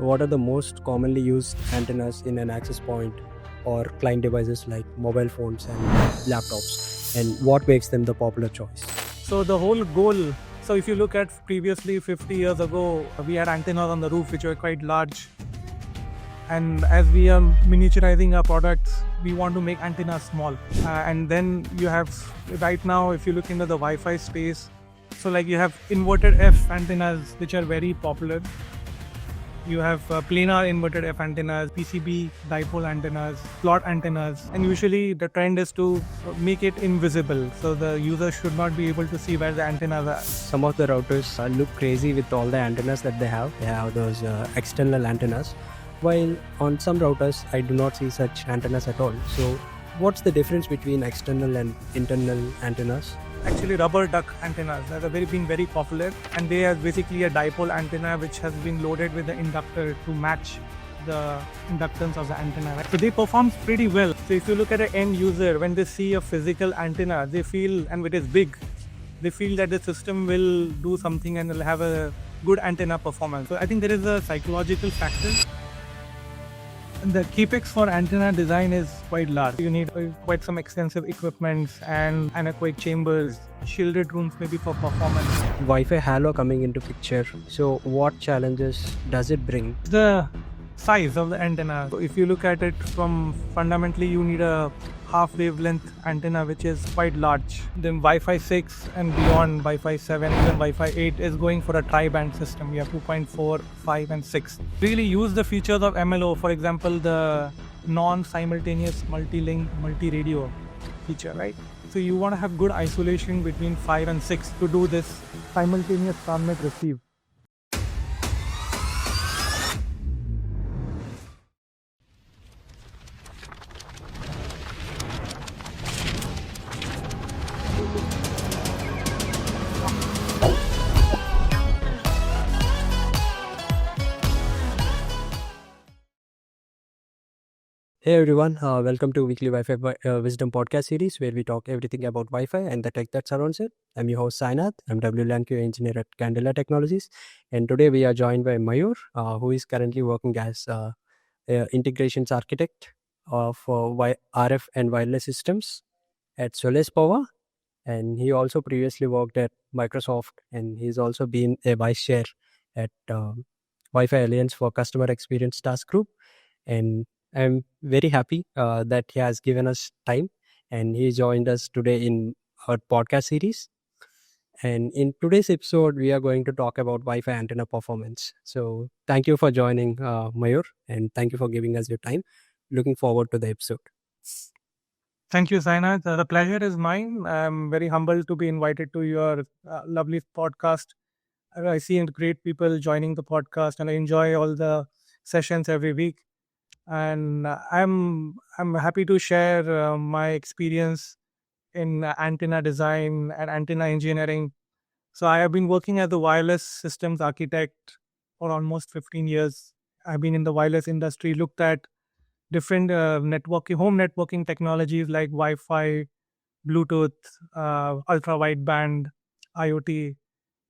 what are the most commonly used antennas in an access point or client devices like mobile phones and laptops, and what makes them the popular choice? So the whole goal, so if you look at previously 50 years ago, we had antennas on the roof which were quite large. And as we are miniaturizing our products, we want to make antennas small. And then you have, right now, if you look into the Wi-Fi space, so like you have inverted F antennas which are very popular. You have planar inverted F antennas, PCB dipole antennas, slot antennas, and usually the trend is to make it invisible, so the user should not be able to see where the antennas are. Some of the routers look crazy with all the antennas that they have. They have those external antennas, while on some routers I do not see such antennas at all. So what's the difference between external and internal antennas? Actually, rubber duck antennas that are been very popular, and they are basically a dipole antenna which has been loaded with the inductor to match the inductance of the antenna. Right? So they perform pretty well. So if you look at an end user, when they see a physical antenna, they feel, and it is big, they feel that the system will do something and will have a good antenna performance. So I think there is a psychological factor. The capex for antenna design is quite large. You need quite some extensive equipment and anechoic chambers, shielded rooms maybe for performance. Wi-Fi halo coming into picture. So what challenges does it bring? The size of the antenna. So if you look at it from fundamentally, you need a half wavelength antenna which is quite large. Then Wi-Fi 6 and beyond, Wi-Fi 7, even Wi-Fi 8 is going for a tri-band system. We have 2.4, 5 and 6. Really use the features of MLO, for example, the non-simultaneous multi-link, multi-radio feature, right? So you want to have good isolation between 5 and 6 to do this simultaneous transmit receive. Hey everyone, welcome to weekly Wi-Fi Wisdom podcast series where we talk everything about Wi-Fi and the tech that surrounds it. I'm your host Sainath. I'm WLAN-QA engineer at Candela Technologies, and today we are joined by Mayur, who is currently working as integrations architect for RF and wireless systems at Solis Power, and he also previously worked at Microsoft, and he's also been a vice chair at Wi-Fi Alliance for Customer Experience Task Group, and I'm very happy that he has given us time and he joined us today in our podcast series. And in today's episode, we are going to talk about Wi-Fi antenna performance. So thank you for joining, Mayur, and thank you for giving us your time. Looking forward to the episode. Thank you, Sainath. The pleasure is mine. I'm very humbled to be invited to your lovely podcast. I see great people joining the podcast, and I enjoy all the sessions every week. And I'm happy to share my experience in antenna design and antenna engineering. So I have been working as a wireless systems architect for almost 15 years. I've been in the wireless industry, looked at different home networking technologies like Wi-Fi, Bluetooth, ultra wideband, IoT.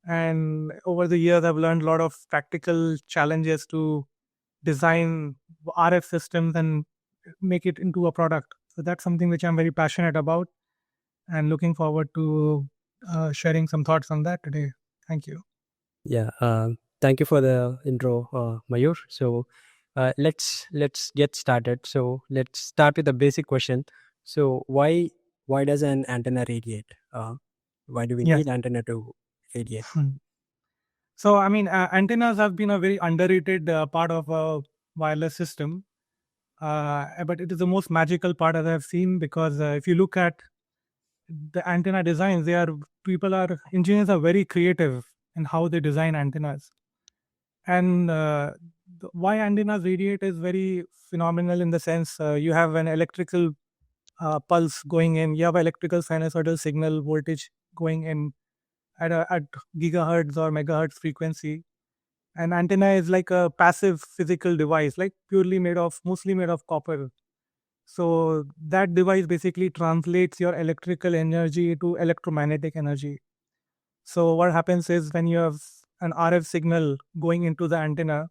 And over the years, I've learned a lot of practical challenges to design RF systems and make it into a product. So that's something which I'm very passionate about, and looking forward to sharing some thoughts on that today. Thank you. Yeah, thank you for the intro, Mayur. So let's get started. So let's start with a basic question. So why does an antenna radiate? Why do we Yes. need antenna to radiate? So, I mean, antennas have been a very underrated part of a wireless system, but it is the most magical part as I've seen, because if you look at the antenna designs, engineers are very creative in how they design antennas. And why antennas radiate is very phenomenal in the sense you have an electrical pulse going in, you have electrical sinusoidal signal voltage going in at gigahertz or megahertz frequency. An antenna is like a passive physical device, like mostly made of copper. So that device basically translates your electrical energy to electromagnetic energy. So what happens is when you have an RF signal going into the antenna,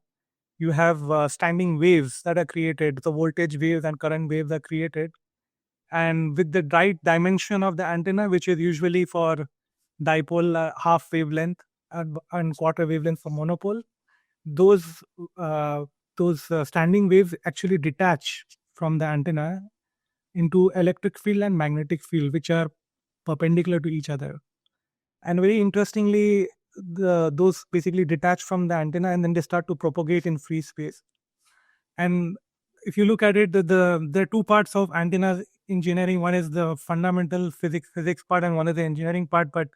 you have standing waves that are created. The voltage waves and current waves are created. And with the right dimension of the antenna, which is usually for dipole half wavelength and quarter wavelength for monopole, those uh, those standing waves actually detach from the antenna into electric field and magnetic field, which are perpendicular to each other. And very interestingly, those basically detach from the antenna and then they start to propagate in free space. And if you look at it, the two parts of antenna engineering. One is the fundamental physics part, and one is the engineering part. But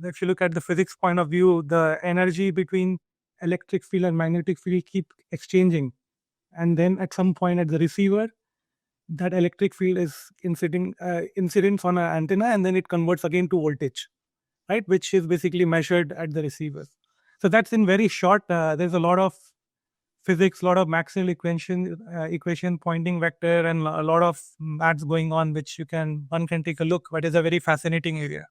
if you look at the physics point of view, the energy between electric field and magnetic field keep exchanging, and then at some point at the receiver, that electric field is incidence on an antenna, and then it converts again to voltage, right, which is basically measured at the receiver. So that's in very short. There's a lot of physics, a lot of Maxwell equation, pointing vector, and a lot of maths going on, which one can take a look. But it's a very fascinating area.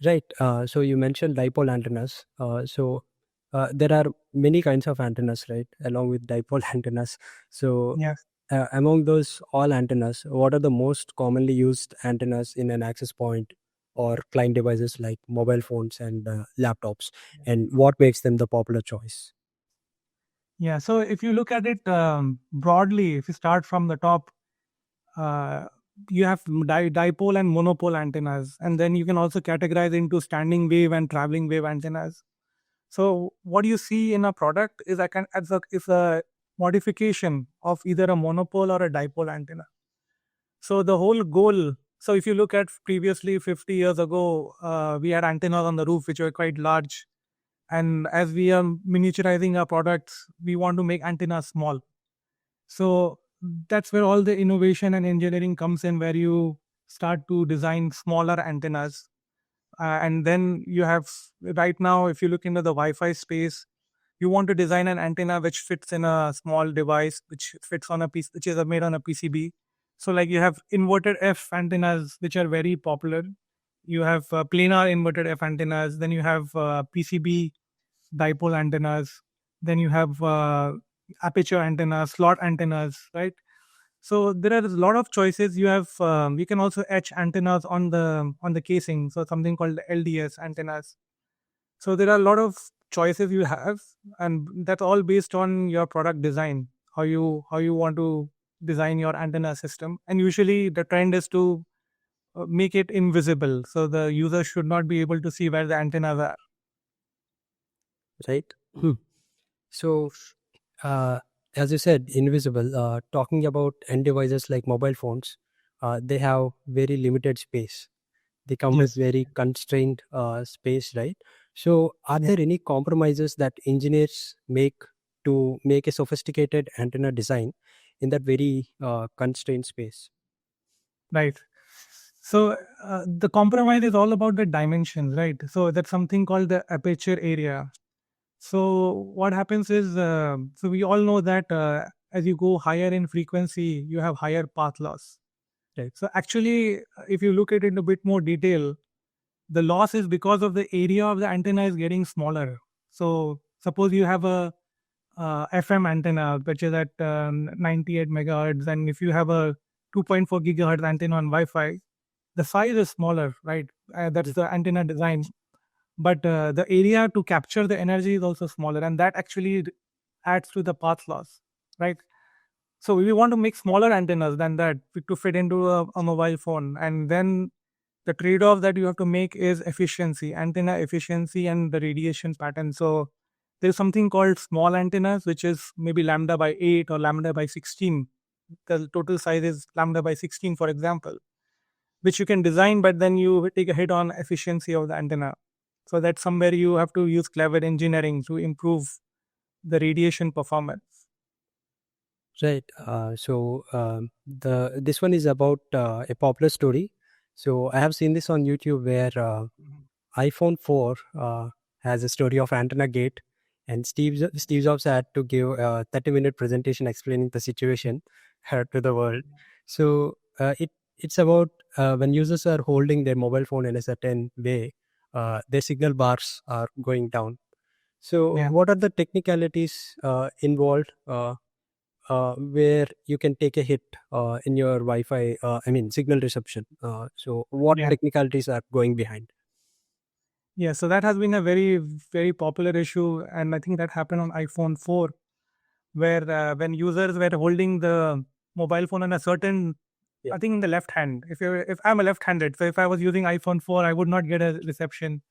Right. So you mentioned dipole antennas. There are many kinds of antennas, right? Along with dipole antennas. So Yes. among those all antennas, what are the most commonly used antennas in an access point or client devices like mobile phones and laptops, and what makes them the popular choice? Yeah. So if you look at it broadly, if you start from the top, uh, you have dipole and monopole antennas, and then you can also categorize into standing wave and traveling wave antennas. So what you see in a product is is a modification of either a monopole or a dipole antenna. So the whole goal. So if you look at previously 50 years ago, we had antennas on the roof which were quite large, and as we are miniaturizing our products, we want to make antennas small. So that's where all the innovation and engineering comes in, where you start to design smaller antennas. And then you have, right now, if you look into the Wi-Fi space, you want to design an antenna which fits in a small device, which fits on a piece, which is made on a PCB. So like you have inverted F antennas, which are very popular. You have planar inverted F antennas. Then you have PCB dipole antennas. Then you have aperture antennas, slot antennas, right? So there are a lot of choices. You can also etch antennas on the casing, so something called LDS antennas. So there are a lot of choices you have, and that's all based on your product design, how you want to design your antenna system. And usually the trend is to make it invisible, so the user should not be able to see where the antennas are. Right. So, uh, as you said, invisible. Talking about end devices like mobile phones, they have very limited space. They come with Yes. very constrained space, right? So are Yeah. there any compromises that engineers make to make a sophisticated antenna design in that very constrained space? Right. So the compromise is all about the dimensions, right? So that's something called the aperture area. So what happens is, so we all know that as you go higher in frequency, you have higher path loss. Right. So actually, if you look at it in a bit more detail, the loss is because of the area of the antenna is getting smaller. So suppose you have a FM antenna which is at 98 megahertz, and if you have a 2.4 gigahertz antenna on Wi-Fi, the size is smaller, right? That's Yes. the antenna design, but the area to capture the energy is also smaller, and that actually adds to the path loss, right? So we want to make smaller antennas than that to fit into a mobile phone, and then the trade-off that you have to make is efficiency, antenna efficiency, and the radiation pattern. So there's something called small antennas, which is maybe lambda by 8 or lambda by 16. The total size is lambda by 16, for example, which you can design, but then you take a hit on efficiency of the antenna. So that's somewhere you have to use clever engineering to improve the radiation performance. Right. The this one is about a popular story. So I have seen this on YouTube where iPhone 4 has a story of antenna gate, and Steve Jobs had to give a 30-minute presentation explaining the situation to the world. So it's about when users are holding their mobile phone in a certain way, their signal bars are going down. So, Yeah. what are the technicalities involved where you can take a hit in your Wi-Fi? I mean, signal reception. So, what Yeah. technicalities are going behind? Yeah. So that has been a very, very popular issue. And I think that happened on iPhone 4, where when users were holding the mobile phone on a certain, Yeah. I think in the left hand. If I'm a left-handed, so if I was using iPhone 4, I would not get a reception.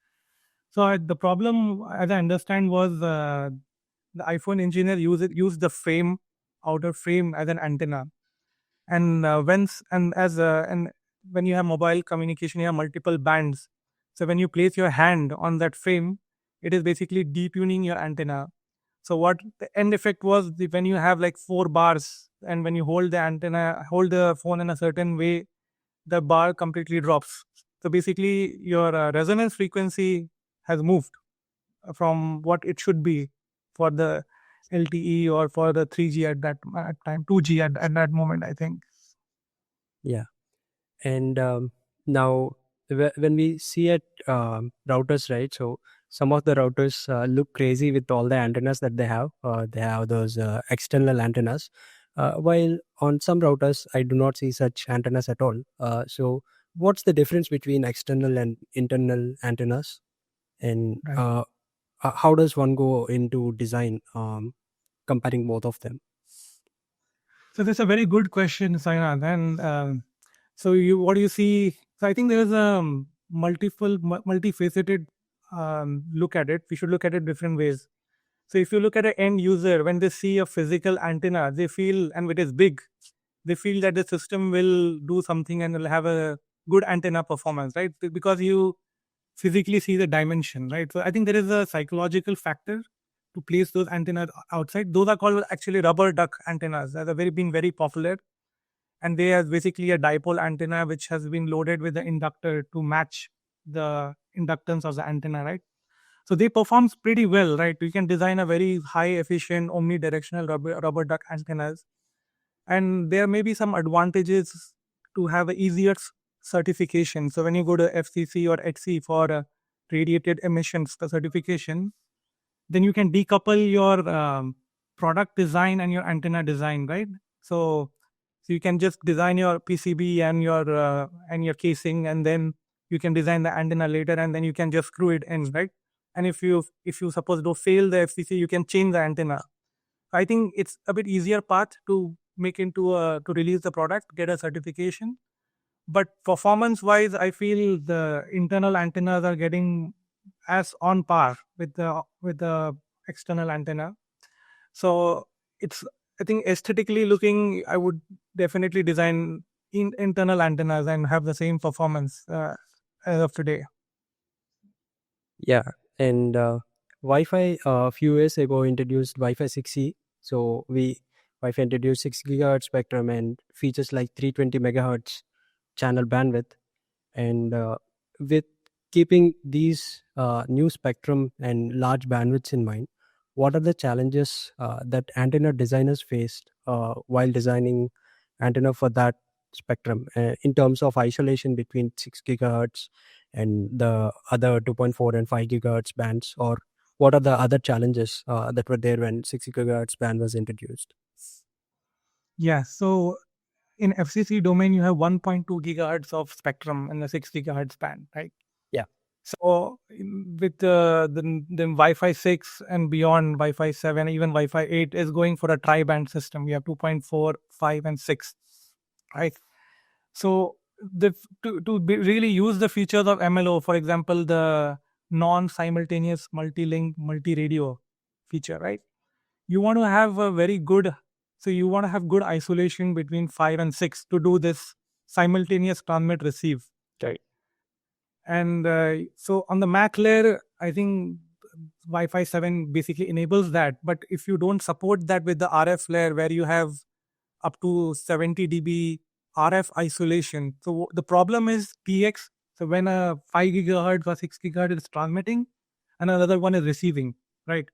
So the problem, as I understand, was the iPhone engineer used the frame, outer frame, as an antenna. And when you have mobile communication, you have multiple bands. So when you place your hand on that frame, it is basically detuning your antenna. So what the end effect was, when you have like four bars, and when you hold the phone in a certain way, the bar completely drops. So basically, your resonance frequency has moved from what it should be for the LTE or for the 3G at that time, 2G at that moment, I think. Yeah. And now, when we see at routers, right? So some of the routers look crazy with all the antennas that they have. They have those external antennas, while on some routers I do not see such antennas at all. So what's the difference between external and internal antennas, and Right. how does one go into design, comparing both of them? So that's a very good question, Sainath. And so what do you see? So I think there's a multifaceted look at it. We should look at it different ways. So if you look at an end user, when they see a physical antenna, they feel, and it is big, they feel that the system will do something and will have a good antenna performance, right? Because you physically see the dimension, right? So I think there is a psychological factor to place those antennas outside. Those are called actually rubber duck antennas that have been very popular, and they are basically a dipole antenna which has been loaded with the inductor to match the inductance of the antenna, right? So they performs pretty well, right? You can design a very high efficient omnidirectional rubber duck antennas, and there may be some advantages to have a easier certification. So when you go to FCC or HC for radiated emissions certification, then you can decouple your product design and your antenna design, right? So you can just design your PCB and your casing, and then you can design the antenna later, and then you can just screw it in, right? And if you suppose do fail the FCC, you can change the antenna. I think it's a bit easier path to make into to release the product, get a certification. But performance wise, I feel the internal antennas are getting as on par with the external antenna. So it's, I think, aesthetically looking, I would definitely design internal antennas and have the same performance as of today. Yeah, and Wi-Fi a few years ago introduced Wi-Fi 6E. So Wi-Fi introduced 6 gigahertz spectrum and features like 320 megahertz channel bandwidth. And with keeping these new spectrum and large bandwidths in mind, what are the challenges that antenna designers faced while designing antenna for that spectrum, in terms of isolation between 6 gigahertz and the other 2.4 and 5 gigahertz bands? Or what are the other challenges that were there when 6 gigahertz band was introduced? Yeah. So in FCC domain, you have 1.2 gigahertz of spectrum in the 6 gigahertz band, right? Yeah. So with the Wi-Fi 6 and beyond, Wi-Fi 7, even Wi-Fi 8 is going for a tri-band system. We have 2.4, 5, and 6, right? So really use the features of MLO, for example, the non-simultaneous multi-link multi-radio feature, right? You want to have a very good, so you want to have good isolation between 5 and 6 to do this simultaneous transmit receive. Right. And so on the Mac layer, I think Wi-Fi 7 basically enables that. But if you don't support that with the RF layer, where you have up to 70 dB RF isolation, so the problem is PX. So when a 5 gigahertz or 6 gigahertz is transmitting, and another one is receiving, right?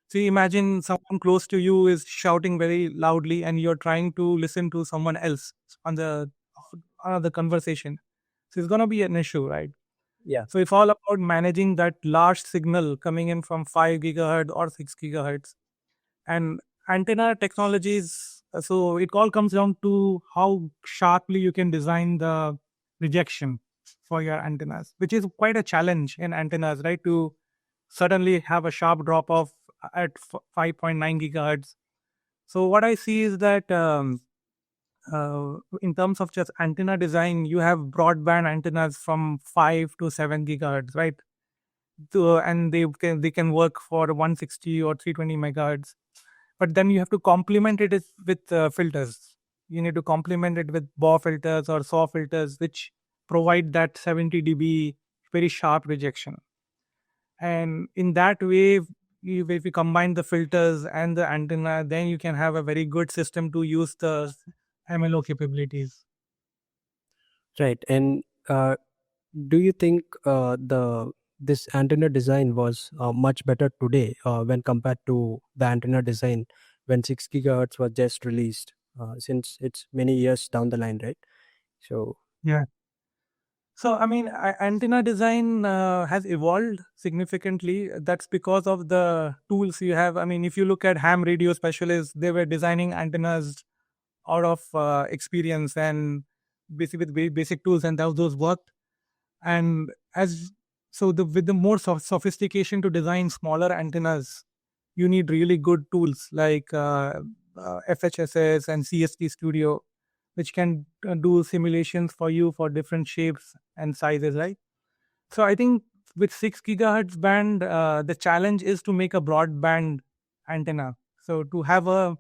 So you imagine someone close to you is shouting very loudly, and you're trying to listen to someone else on the conversation. So it's gonna be an issue, right? Yeah. So it's all about managing that large signal coming in from 5 gigahertz or 6 gigahertz. And antenna technologies, so it all comes down to how sharply you can design the rejection for your antennas, which is quite a challenge in antennas, right? To suddenly have a sharp drop off at 5.9 gigahertz. So what I see is that in terms of just antenna design, you have broadband antennas from 5 to 7 gigahertz, right? And they can work for 160 or 320 megahertz. But then you have to complement it with filters. You need to complement it with BAW filters or SAW filters, which provide that 70 dB very sharp rejection. And in that way, if you combine the filters and the antenna, then you can have a very good system to use the MLO capabilities. Right. And do you think the this antenna design was much better today when compared to the antenna design when 6 gigahertz was just released? Since it's many years down the line, right? So Yeah. So, I mean, antenna design has evolved significantly. That's because of the tools you have. I mean, if you look at ham radio specialists, they were designing antennas out of experience and with basic tools, and those worked. And as so, with the more sophistication to design smaller antennas, you need really good tools like FHSS and CST Studio, which can do simulations for you for different shapes and sizes, right? So I think with 6 gigahertz band, the challenge is to make a broadband antenna. So to have a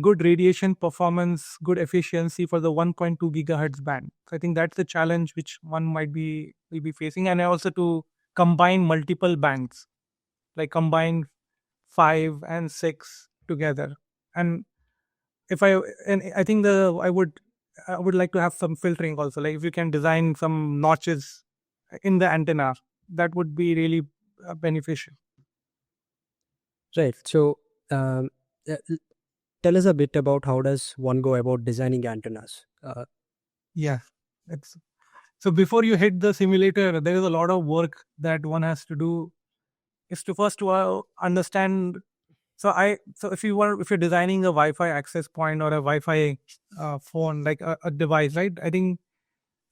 good radiation performance, good efficiency for the 1.2 gigahertz band. So I think that's the challenge which one might be will be facing, and also to combine multiple bands, like combine 5 and 6 together. And if I and I think the I would like to have some filtering also. Like if you can design some notches in the antenna, that would be really beneficial. right. So uh, tell us a bit about how does one go about designing antennas? Yeah, it's so before you hit the simulator, there is a lot of work that one has to do. Is to first understand. So if you're designing a Wi-Fi access point or a Wi-Fi phone, like a device, right? I think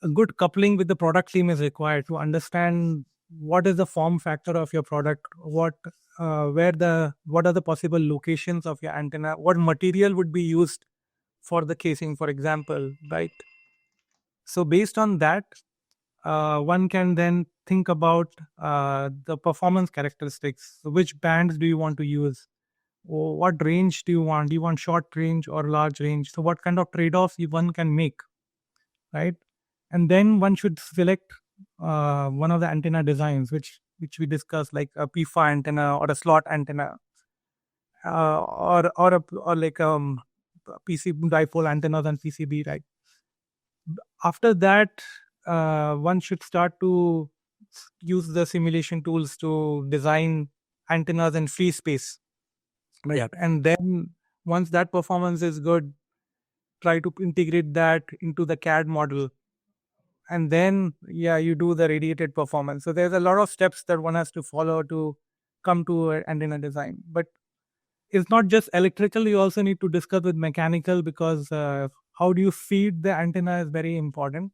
a good coupling with the product team is required to understand what is the form factor of your product, what are the possible locations of your antenna, what material would be used for the casing, for example, right? So based on that, one can then think about the performance characteristics. So which bands do you want to use? Or what range do you want? Do you want short range or large range? So what kind of trade-offs one can make, right? And then one should select one of the antenna designs, which we discussed, like a PFA antenna or a slot antenna, or like PC dipole antennas and PCB, right? After that, one should start to use the simulation tools to design antennas in free space, right? Yeah. And then once that performance is good, try to integrate that into the CAD model, and then yeah, you do the radiated performance. So there's a lot of steps that one has to follow to come to an antenna design. But it's not just electrical, you also need to discuss with mechanical, because how do you feed the antenna is very important.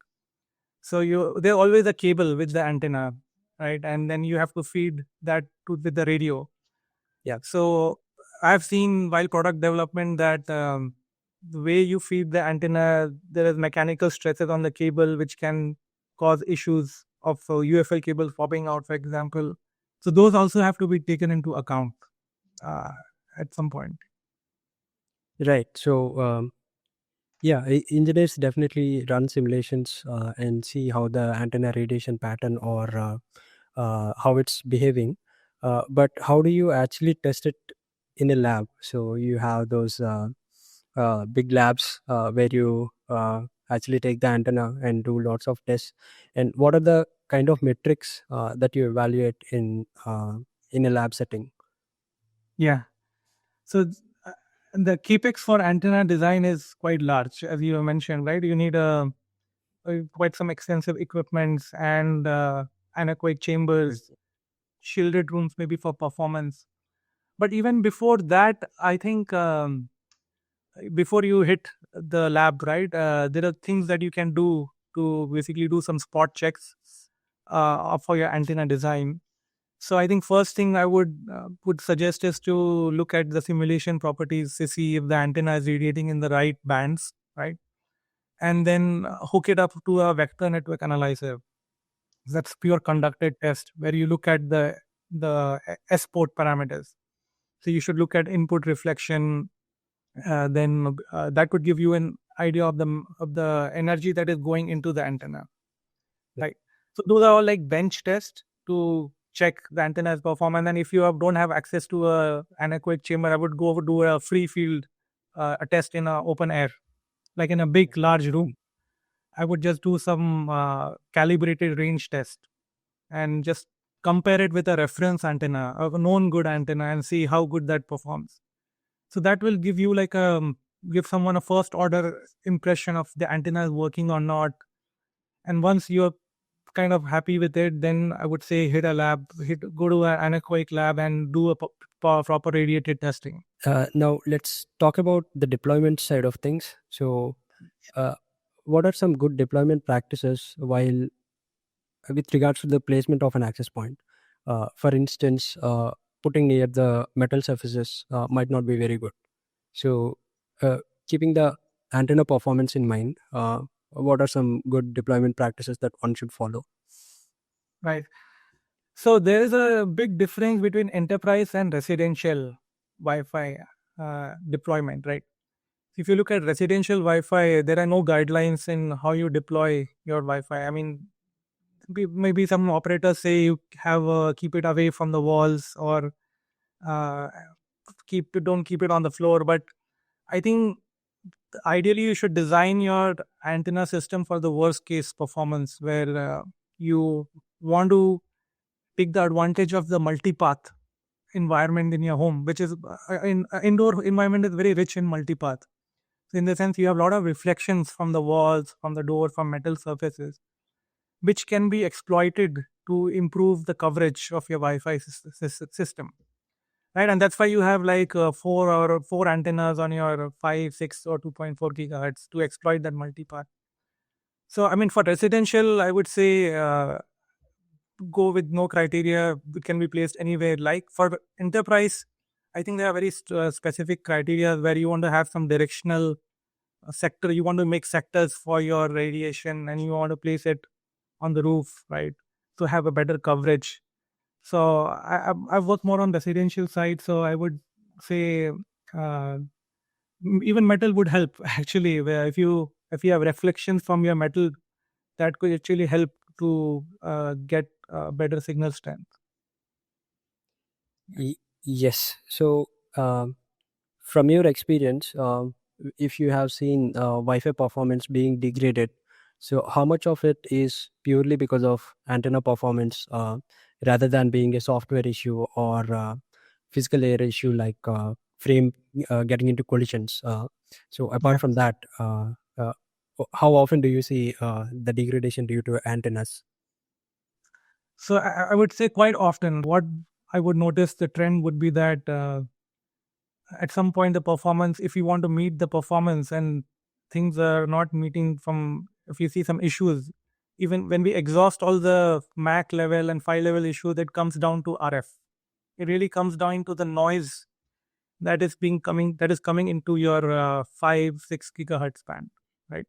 So there's always a cable with the antenna, right? And then you have to feed that with the radio. Yeah. So I've seen while product development that the way you feed the antenna, there is mechanical stresses on the cable which can cause issues of UFL cable popping out, for example. So those also have to be taken into account uh, at some point. Right. So yeah, engineers definitely run simulations and see how the antenna radiation pattern or how it's behaving. But how do you actually test it in a lab? So you have those big labs where you actually take the antenna and do lots of tests. And what are the kind of metrics that you evaluate in a lab setting? Yeah. So the capex for antenna design is quite large, as you mentioned, right? You need a quite some extensive equipments and anechoic chambers, shielded rooms maybe for performance. But even before that, I think before you hit the lab, right, there are things that you can do to basically do some spot checks for your antenna design. So I think first thing I would suggest is to look at the simulation properties to see if the antenna is radiating in the right bands, right? And then hook it up to a vector network analyzer. That's pure conducted test where you look at the S port parameters. So you should look at input reflection. Then that could give you an idea of the energy that is going into the antenna, right? So those are all like bench tests to check the antenna's performance. And if you don't have access to a anechoic chamber, I would go do a free field a test in open air, like in a big large room. I would just do some calibrated range test and just compare it with a reference antenna, a known good antenna, and see how good that performs. So that will give you like give someone a first order impression of the antenna is working or not. And once you're kind of happy with it, then I would say hit a lab, go to an anechoic lab and do a proper radiated testing. Now let's talk about the deployment side of things. So, what are some good deployment practices while with regards to the placement of an access point? For instance, putting near the metal surfaces might not be very good. So, keeping the antenna performance in mind, what are some good deployment practices that one should follow? Right. So there is a big difference between enterprise and residential Wi-Fi deployment, right? If you look at residential Wi-Fi, there are no guidelines in how you deploy your Wi-Fi. I mean, maybe some operators say you have keep it away from the walls or uh, don't keep it on the floor. But I think ideally you should design your antenna system for the worst case performance, where you want to take the advantage of the multipath environment in your home, which is in indoor environment is very rich in multipath. So in the sense you have a lot of reflections from the walls, from the door, from metal surfaces, which can be exploited to improve the coverage of your Wi-Fi system, right? And that's why you have like four antennas on your 5, 6, or 2.4 gigahertz to exploit that multipath. So I mean, for residential, I would say go with no criteria. It can be placed anywhere. Like for enterprise, I think there are very specific criteria where you want to have some directional sector. You want to make sectors for your radiation, and you want to place it on the roof, right, to have a better coverage. So I've worked more on residential side. So I would say even metal would help actually. Where if you have reflections from your metal, that could actually help to get better signal strength. Yes. So, from your experience, if you have seen Wi-Fi performance being degraded, so how much of it is purely because of antenna performance, rather than being a software issue or physical error issue like frame getting into collisions? So, apart Yeah. from that, how often do you see the degradation due to antennas? So I would say quite often, what I would notice the trend would be that at some point the performance, if you want to meet the performance and things are not meeting from, if you see some issues, even when we exhaust all the Mac level and file level issue, that comes down to RF. It really comes down to the noise that is coming into your 5-6 gigahertz band, right?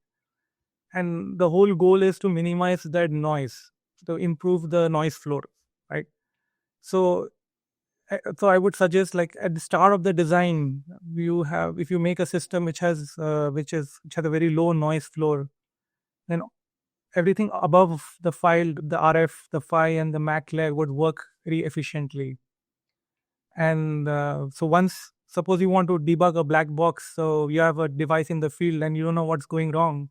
And the whole goal is to minimize that noise, to improve the noise floor, right? So so I would suggest, like at the start of the design, if you make a system which has a very low noise floor, then everything above the file, the RF, the phi, and the Mac layer would work very efficiently. And so once, suppose you want to debug a black box, so you have a device in the field and you don't know what's going wrong,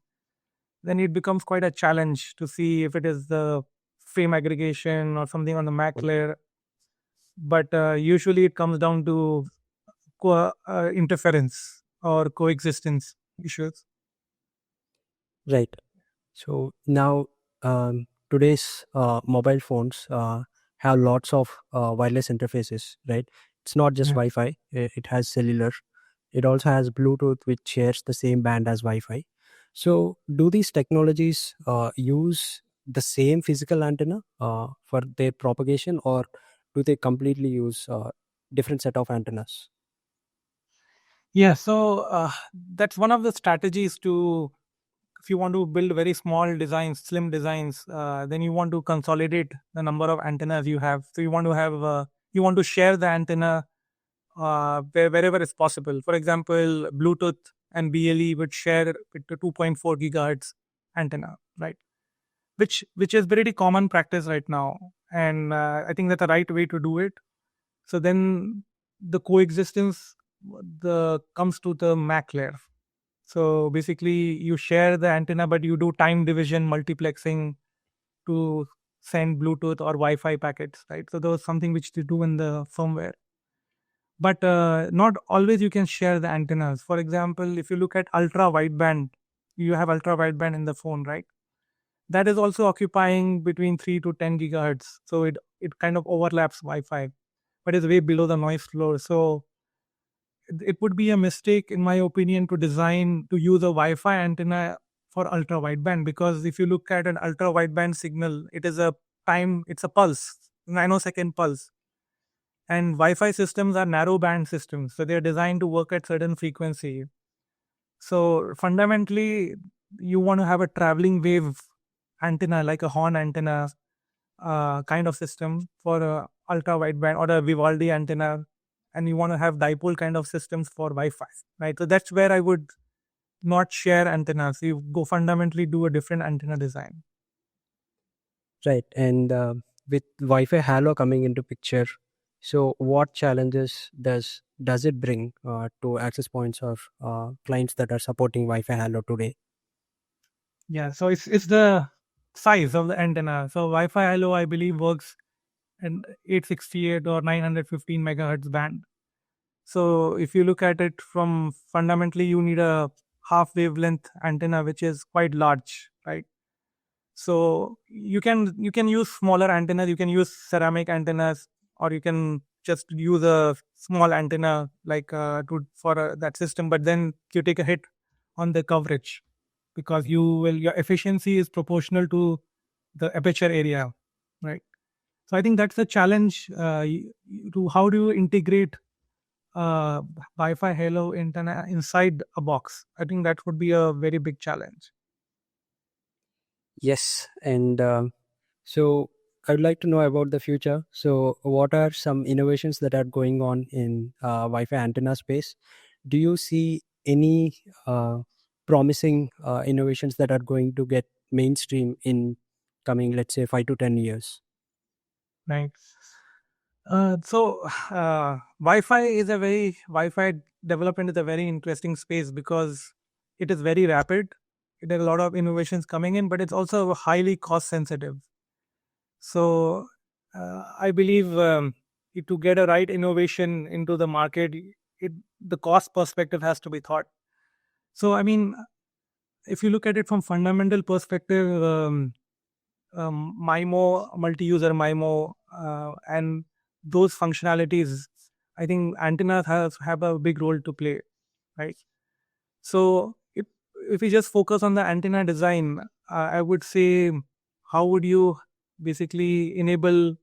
then it becomes quite a challenge to see if it is the frame aggregation or something on the Mac layer. But usually it comes down to interference or coexistence issues. Right. So now today's mobile phones have lots of wireless interfaces, right? It's not just Yeah. Wi-Fi. It has cellular. It also has Bluetooth, which shares the same band as Wi-Fi. So do these technologies use the same physical antenna for their propagation, or do they completely use different set of antennas? Yeah, so that's one of the strategies to, if you want to build very small designs, slim designs, then you want to consolidate the number of antennas you have. So you want to share the antenna wherever is possible. For example, Bluetooth and BLE would share with the 2.4 gigahertz antenna, right? Which is pretty common practice right now, and I think that's the right way to do it. So then the coexistence the comes to the MAC layer. So basically, you share the antenna, but you do time division multiplexing to send Bluetooth or Wi-Fi packets, right? So those something which they do in the firmware. But not always you can share the antennas. For example, if you look at ultra wideband, you have ultra wideband in the phone, right? That is also occupying between 3 to 10 gigahertz. So it kind of overlaps Wi-Fi, but is way below the noise floor. So it would be a mistake, in my opinion, to design to use a Wi-Fi antenna for ultra wideband, because if you look at an ultra wideband signal, it's a pulse, nanosecond pulse, and Wi-Fi systems are narrow band systems, so they are designed to work at certain frequency. So fundamentally, you want to have a traveling wave antenna, like a horn antenna kind of system for a ultra wideband, or a Vivaldi antenna, and you want to have dipole kind of systems for Wi-Fi, right? So that's where I would not share antennas. You go fundamentally do a different antenna design. Right. And with Wi-Fi Halo coming into picture, so what challenges does it bring to access points or clients that are supporting Wi-Fi Halo today? Yeah, so it's the size of the antenna. So Wi-Fi Halo, I believe, works in 868 or 915 megahertz band. So if you look at it from fundamentally, you need a half wavelength antenna, which is quite large, right? So you can use smaller antennas, you can use ceramic antennas, or you can just use a small antenna like to for that system. But then you take a hit on the coverage, because your efficiency is proportional to the aperture area, right? So I think that's the challenge, to how do you integrate uh, Wi-Fi Halo antenna inside a box. I think that would be a very big challenge. Yes. And so I would like to know about the future. So what are some innovations that are going on in Wi-Fi antenna space? Do you see any promising innovations that are going to get mainstream in coming, let's say, 5 to 10 years? Right. So Wi-Fi development is a very interesting space, because it is very rapid. There are a lot of innovations coming in, but it's also highly cost sensitive. So I believe, to get a right innovation into the market, the cost perspective has to be thought. So I mean, if you look at it from fundamental perspective, MIMO, multi-user MIMO, and those functionalities, I think antennas have a big role to play, right? So if we just focus on the antenna design, I would say, how would you basically enable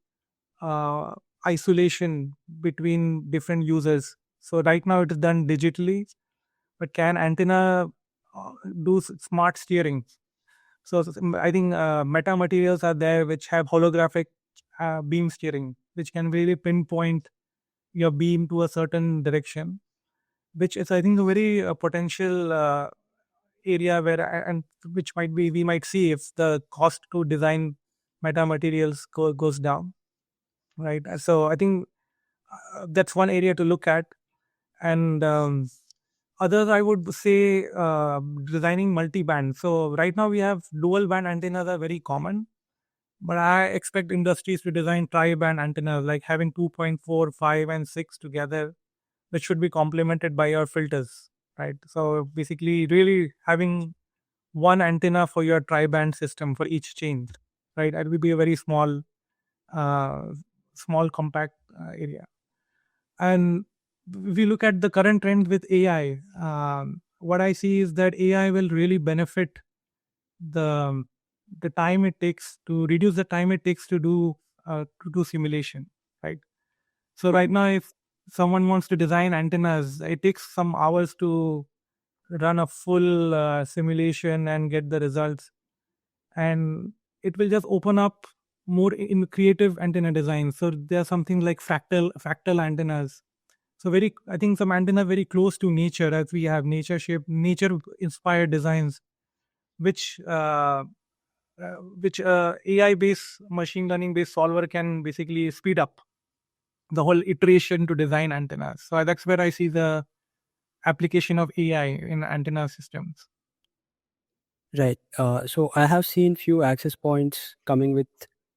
uh, isolation between different users? So right now it is done digitally, but can antenna do smart steering? So I think meta materials are there which have holographic beam steering, which can really pinpoint your beam to a certain direction, which is, I think, a very potential area where, and which might be, we might see if the cost to design meta materials goes down, right? So I think that's one area to look at. And others, I would say, designing multi-band. So right now we have dual band antennas are very common, but I expect industries to design tri-band antennas, like having 2.4, 5, and 6 together, which should be complemented by your filters, right? So basically, really having one antenna for your tri-band system for each chain, right? It will be a very uh, small compact area. And if you look at the current trend with AI, what I see is that AI will really benefit the the time it takes to reduce the time it takes to do simulation, right? So right now, if someone wants to design antennas, it takes some hours to run a full simulation and get the results, and it will just open up more in creative antenna design. So there's something like fractal antennas. So very, I think some antenna very close to nature, as we have nature inspired designs, which AI based machine learning based solver can basically speed up the whole iteration to design antennas. So that's where I see the application of AI in antenna systems. Right. So I have seen few access points coming with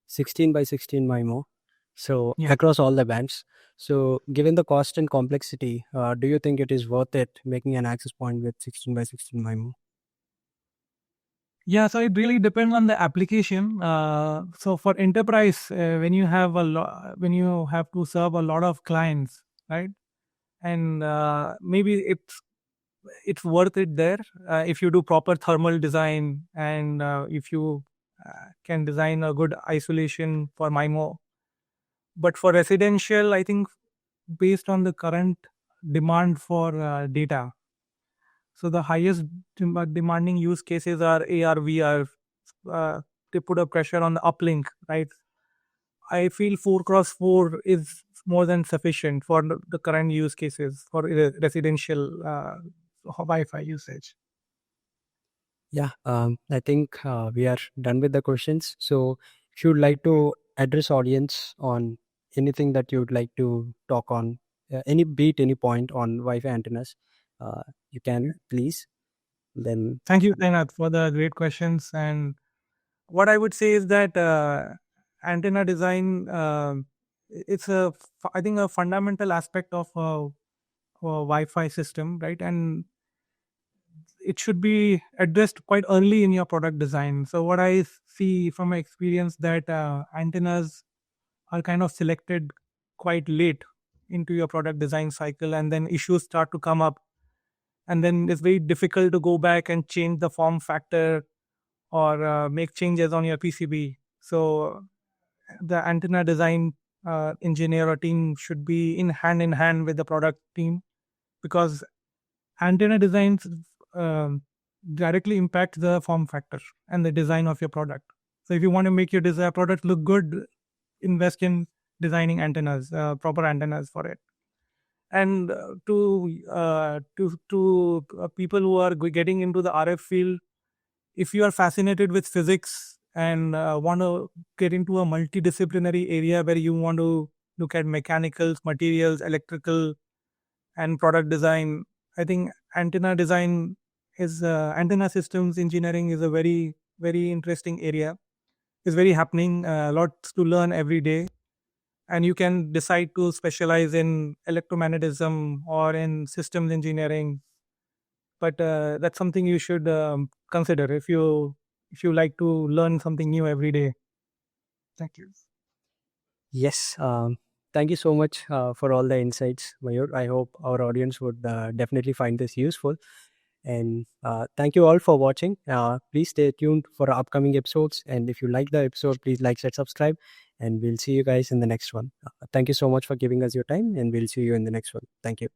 16 by 16 MIMO. So Yeah. across all the bands. So given the cost and complexity, do you think it is worth it making an access point with 16 by 16 MIMO? Yeah, so it really depends on the application. So for enterprise, when you have when you have to serve a lot of clients, right? And maybe it's worth it there if you do proper thermal design, and if you can design a good isolation for MIMO. But for residential, I think based on the current demand for data, so the highest demanding use cases are AR, VR. They put a pressure on the uplink, right? I feel 4x4 is more than sufficient for the current use cases for residential Wi-Fi usage. Yeah, I think we are done with the questions. So if you'd like to address audience on anything that you'd like to talk on, any beat, any point on Wi-Fi antennas, you can please. Then Thank you, Tainat, for the great questions. And what I would say is that antenna design, it's I think a fundamental aspect of a Wi-Fi system, right? And it should be addressed quite early in your product design. So what I see from my experience that antennas are kind of selected quite late into your product design cycle, and then issues start to come up, and then it's very difficult to go back and change the form factor or make changes on your PCB. So the antenna design engineer or team should be in hand with the product team, because antenna designs um, directly impact the form factor and the design of your product. So if you want to make your desired product look good, invest in designing antennas, proper antennas for it. And to people who are getting into the RF field, if you are fascinated with physics and want to get into a multidisciplinary area where you want to look at mechanicals, materials, electrical, and product design, I think antenna systems engineering is a very interesting area. It's very happening, lots to learn every day, and you can decide to specialize in electromagnetism or in systems engineering. But that's something you should consider if you like to learn something new every day. Thank you. yes, thank you so much for all the insights, Mayur. I hope our audience would definitely find this useful. And thank you all for watching. Please stay tuned for our upcoming episodes. And if you like the episode, please like, share, subscribe. And we'll see you guys in the next one. Thank you so much for giving us your time. And we'll see you in the next one. Thank you.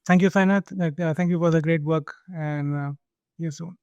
Thank you, Sainath. Thank you for the great work, and see you soon.